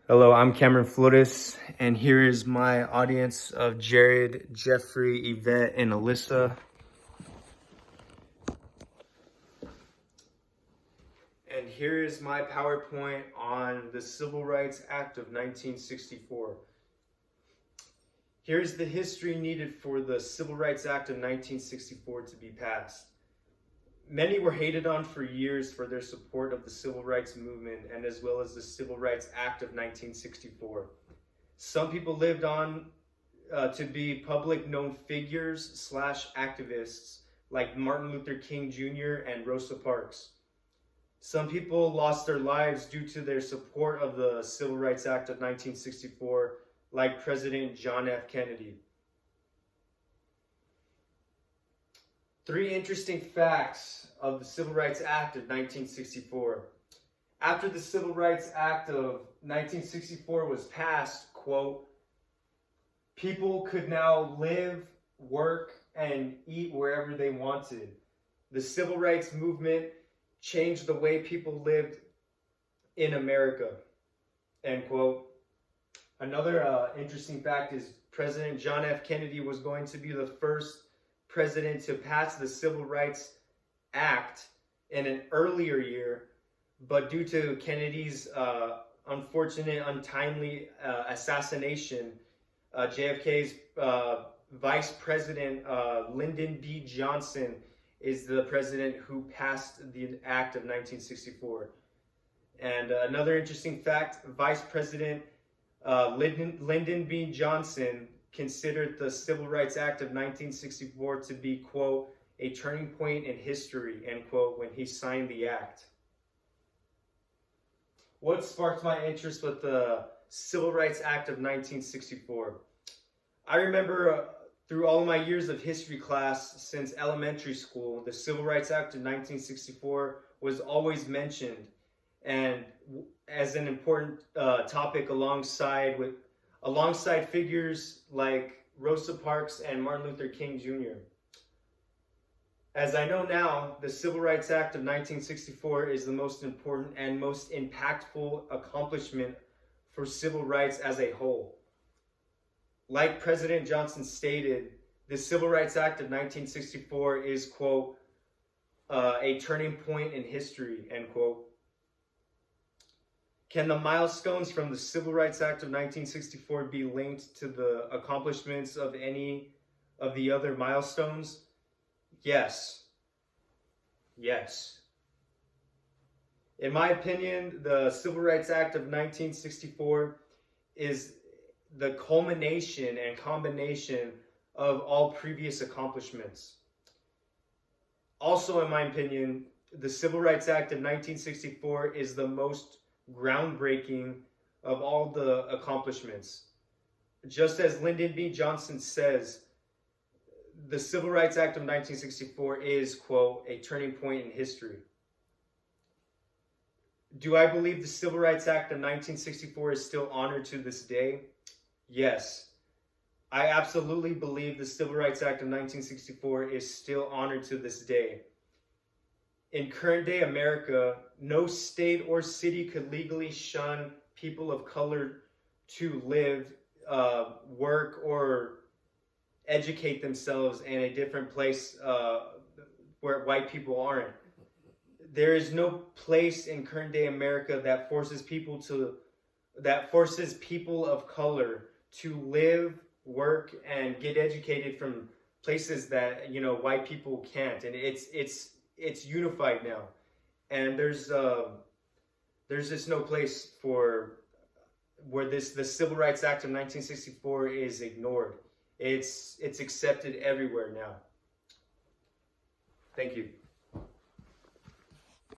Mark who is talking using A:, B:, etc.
A: Hello, I'm Cameron Flores, and here is my audience of Jared, Jeffrey, Yvette, and Alyssa. And here is my PowerPoint on the Civil Rights Act of 1964. Here's the history needed for the Civil Rights Act of 1964 to be passed. Many were hated on for years for their support of the civil rights movement and as well as the Civil Rights Act of 1964. Some people lived on to be public known figures / activists like Martin Luther King Jr. and Rosa Parks. Some people lost their lives due to their support of the Civil Rights Act of 1964, like President John F. Kennedy. 3 interesting facts of the Civil Rights Act of 1964. After the Civil Rights Act of 1964 was passed, quote, people could now live, work, and eat wherever they wanted. The Civil Rights Movement changed the way people lived in America, end quote. Another interesting fact is President John F. Kennedy was going to be the first president to pass the Civil Rights Act in an earlier year, but due to Kennedy's unfortunate, untimely assassination, JFK's Vice President Lyndon B. Johnson is the president who passed the Act of 1964. And another interesting fact, Vice President Lyndon B. Johnson considered the Civil Rights Act of 1964 to be, quote, a turning point in history, end quote, when he signed the act. What sparked my interest with the Civil Rights Act of 1964? I remember through all of my years of history class since elementary school, the Civil Rights Act of 1964 was always mentioned and as an important topic alongside figures like Rosa Parks and Martin Luther King Jr. As I know now, the Civil Rights Act of 1964 is the most important and most impactful accomplishment for civil rights as a whole. Like President Johnson stated, the Civil Rights Act of 1964 is, quote, a turning point in history, end quote. Can the milestones from the Civil Rights Act of 1964 be linked to the accomplishments of any of the other milestones? Yes. Yes. In my opinion, the Civil Rights Act of 1964 is the culmination and combination of all previous accomplishments. Also, in my opinion, the Civil Rights Act of 1964 is the most groundbreaking of all the accomplishments. Just as Lyndon B. Johnson says, the Civil Rights Act of 1964 is, quote, a turning point in history. Do I believe the Civil Rights Act of 1964 is still honored to this day? Yes. I absolutely believe the Civil Rights Act of 1964 is still honored to this day. In current day America, no state or city could legally shun people of color to live, work, or educate themselves in a different place where white people aren't. There is no place in current day America that forces people of color to live, work, and get educated from places that, you know, white people can't. And it's unified now, and there's just no place for where the Civil Rights Act of 1964 is ignored. It's accepted everywhere now. Thank you.